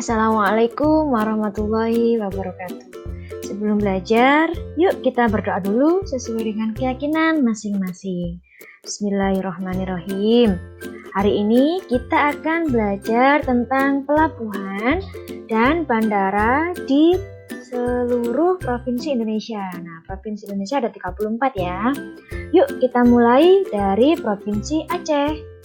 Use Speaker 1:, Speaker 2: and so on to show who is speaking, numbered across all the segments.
Speaker 1: Assalamualaikum warahmatullahi wabarakatuh. Sebelum belajar, yuk kita berdoa dulu sesuai dengan keyakinan masing-masing. Bismillahirrahmanirrahim. Hari ini kita akan belajar tentang pelabuhan dan bandara di seluruh provinsi Indonesia. Nah, provinsi Indonesia ada 34 ya. Yuk kita mulai dari Provinsi Aceh.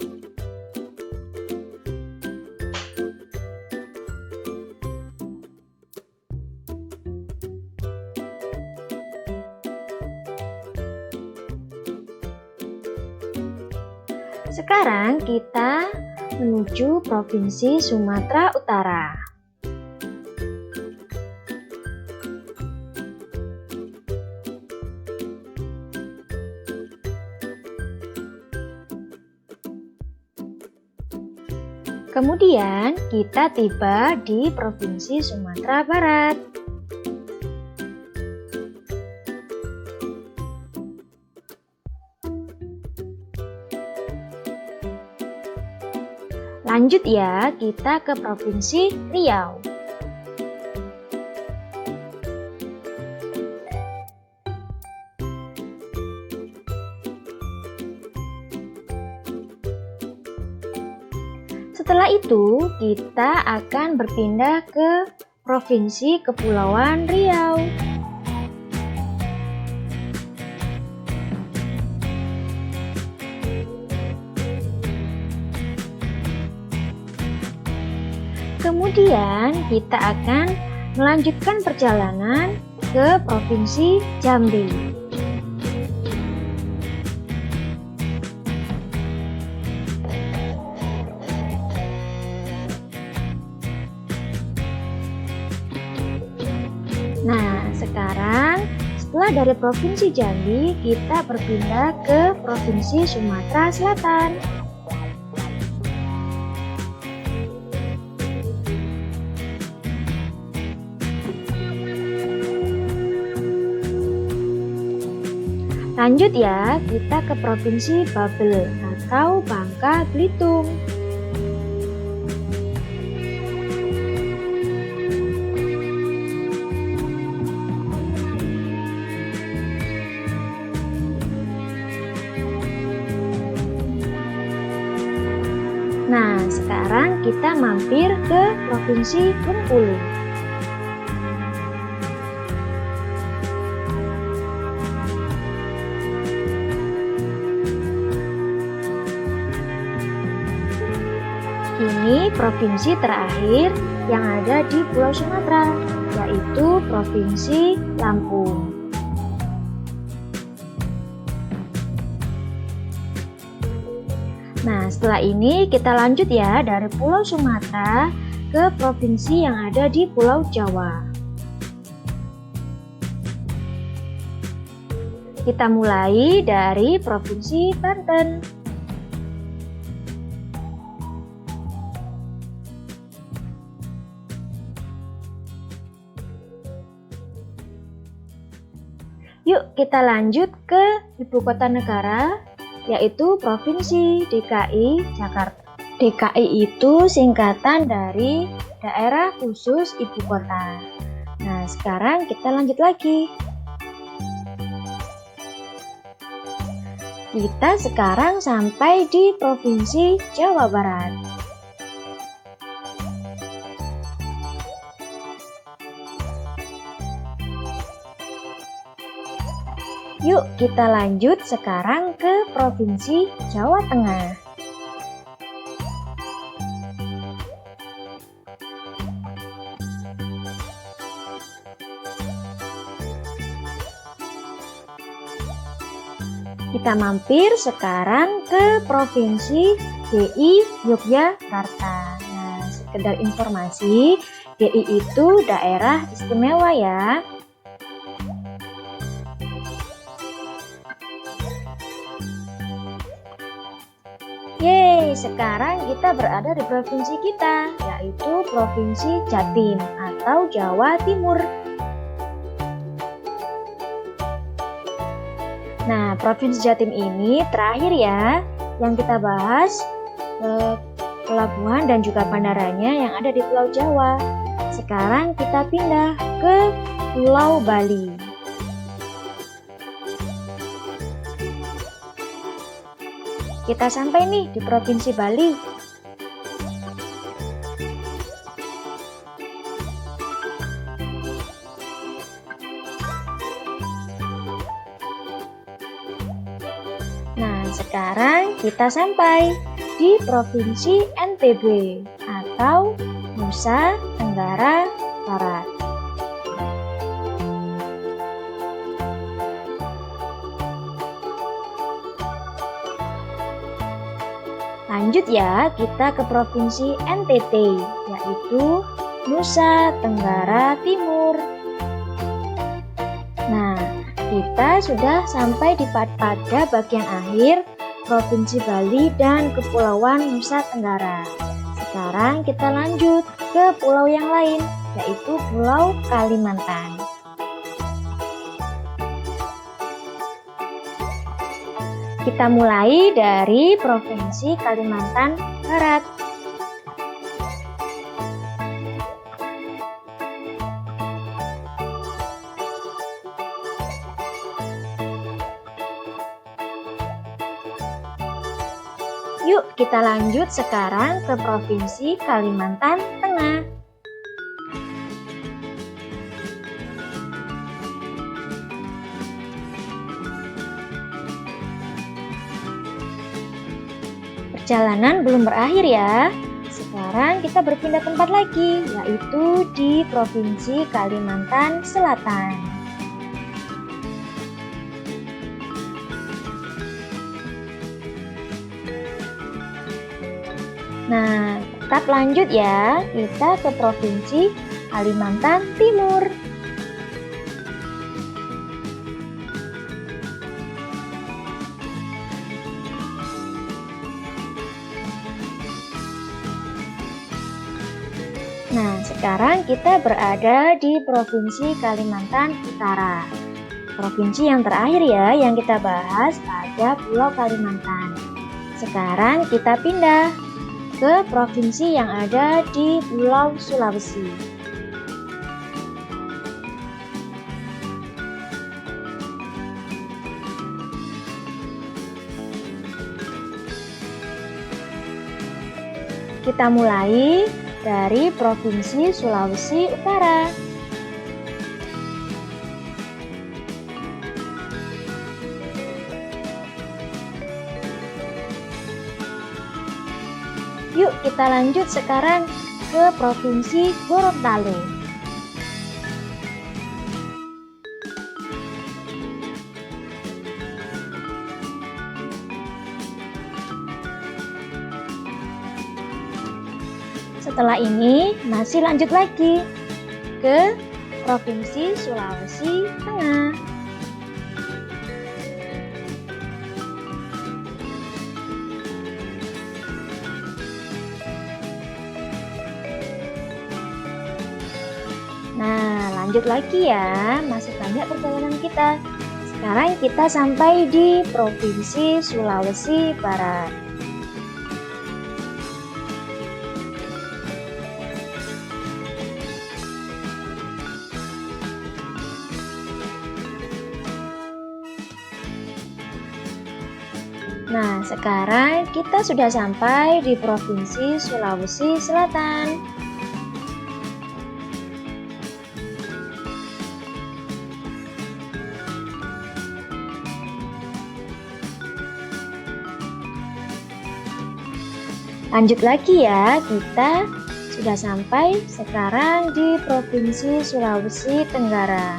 Speaker 1: Sekarang kita menuju Provinsi Sumatera Utara. Kemudian kita tiba di Provinsi Sumatera Barat. Lanjut ya, kita ke Provinsi Riau. Setelah itu, kita akan berpindah ke Provinsi Kepulauan Riau. Kemudian kita akan melanjutkan perjalanan ke Provinsi Jambi. Nah, sekarang setelah dari Provinsi Jambi, kita berpindah ke Provinsi Sumatera Selatan. Lanjut ya, kita ke Provinsi Babel atau Bangka Belitung. Nah, sekarang kita mampir ke Provinsi Bengkulu. Ini provinsi terakhir yang ada di Pulau Sumatera, yaitu Provinsi Lampung. Nah, setelah ini kita lanjut ya dari Pulau Sumatera ke provinsi yang ada di Pulau Jawa. Kita mulai dari Provinsi Banten. Yuk kita lanjut ke ibu kota negara, yaitu Provinsi DKI Jakarta. DKI itu singkatan dari Daerah Khusus Ibu Kota. Nah, sekarang kita lanjut lagi. Kita sekarang sampai di Provinsi Jawa Barat. Yuk kita lanjut sekarang ke Provinsi Jawa Tengah. Kita mampir sekarang ke Provinsi DI Yogyakarta. Nah, sekedar informasi, DI itu daerah istimewa ya. Yeay, sekarang kita berada di provinsi kita, yaitu Provinsi Jatim atau Jawa Timur. Nah, Provinsi Jatim ini terakhir ya yang kita bahas pelabuhan dan juga bandaranya yang ada di Pulau Jawa. Sekarang kita pindah ke Pulau Bali. Kita sampai nih di Provinsi Bali. Nah, sekarang kita sampai di Provinsi NTB atau Nusa Tenggara Barat. Lanjut ya, kita ke Provinsi NTT, yaitu Nusa Tenggara Timur. Nah, kita sudah sampai pada bagian akhir Provinsi Bali dan Kepulauan Nusa Tenggara. Sekarang kita lanjut ke pulau yang lain, yaitu Pulau Kalimantan. Kita mulai dari Provinsi Kalimantan Barat. Yuk kita lanjut sekarang ke Provinsi Kalimantan Tengah. Perjalanan belum berakhir ya. Sekarang kita berpindah tempat lagi, yaitu di Provinsi Kalimantan Selatan. Nah, tetap lanjut ya, kita ke Provinsi Kalimantan Timur. Nah, sekarang kita berada di Provinsi Kalimantan Utara. Provinsi yang terakhir ya, yang kita bahas pada Pulau Kalimantan. Sekarang kita pindah ke provinsi yang ada di Pulau Sulawesi. Kita mulai dari Provinsi Sulawesi Utara. Yuk kita lanjut sekarang ke Provinsi Gorontalo. Setelah ini masih lanjut lagi ke Provinsi Sulawesi Tengah. Nah, lanjut lagi ya, masih banyak perjalanan kita. Sekarang kita sampai di Provinsi Sulawesi Barat. Nah, sekarang kita sudah sampai di Provinsi Sulawesi Selatan. Lanjut lagi ya, kita sudah sampai sekarang di Provinsi Sulawesi Tenggara.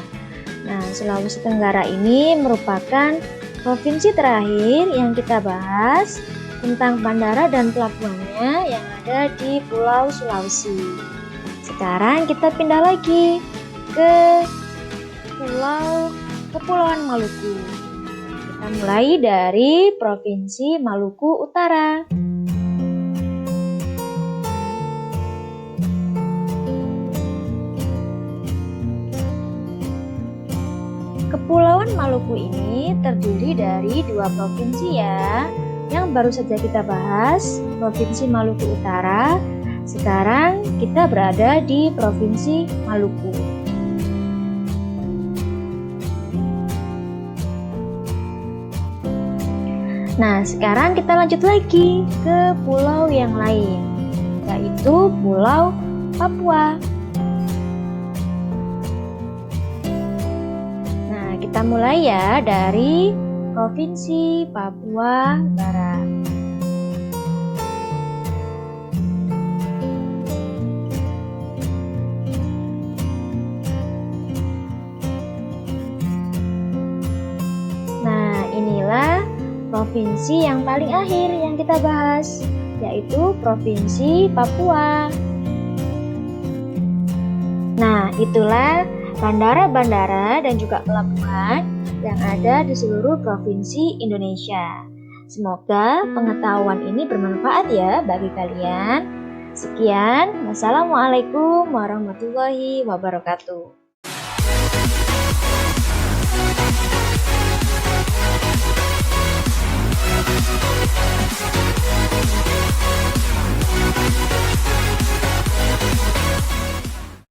Speaker 1: Nah, Sulawesi Tenggara ini merupakan provinsi terakhir yang kita bahas tentang bandara dan pelabuhannya yang ada di Pulau Sulawesi. Sekarang kita pindah lagi ke Kepulauan Maluku. Kita mulai dari Provinsi Maluku Utara. Kepulauan Maluku ini terdiri dari dua provinsi ya. Yang baru saja kita bahas Provinsi Maluku Utara. Sekarang kita berada di Provinsi Maluku. Nah, sekarang kita lanjut lagi ke pulau yang lain, yaitu Pulau Papua. Nah, kita mulai ya dari Provinsi Papua Barat. Nah, inilah provinsi yang paling akhir yang kita bahas, yaitu Provinsi Papua. Nah, itulah bandara-bandara dan juga pelabuhan yang ada di seluruh provinsi Indonesia. Semoga pengetahuan ini bermanfaat ya bagi kalian. Sekian, wassalamualaikum warahmatullahi wabarakatuh.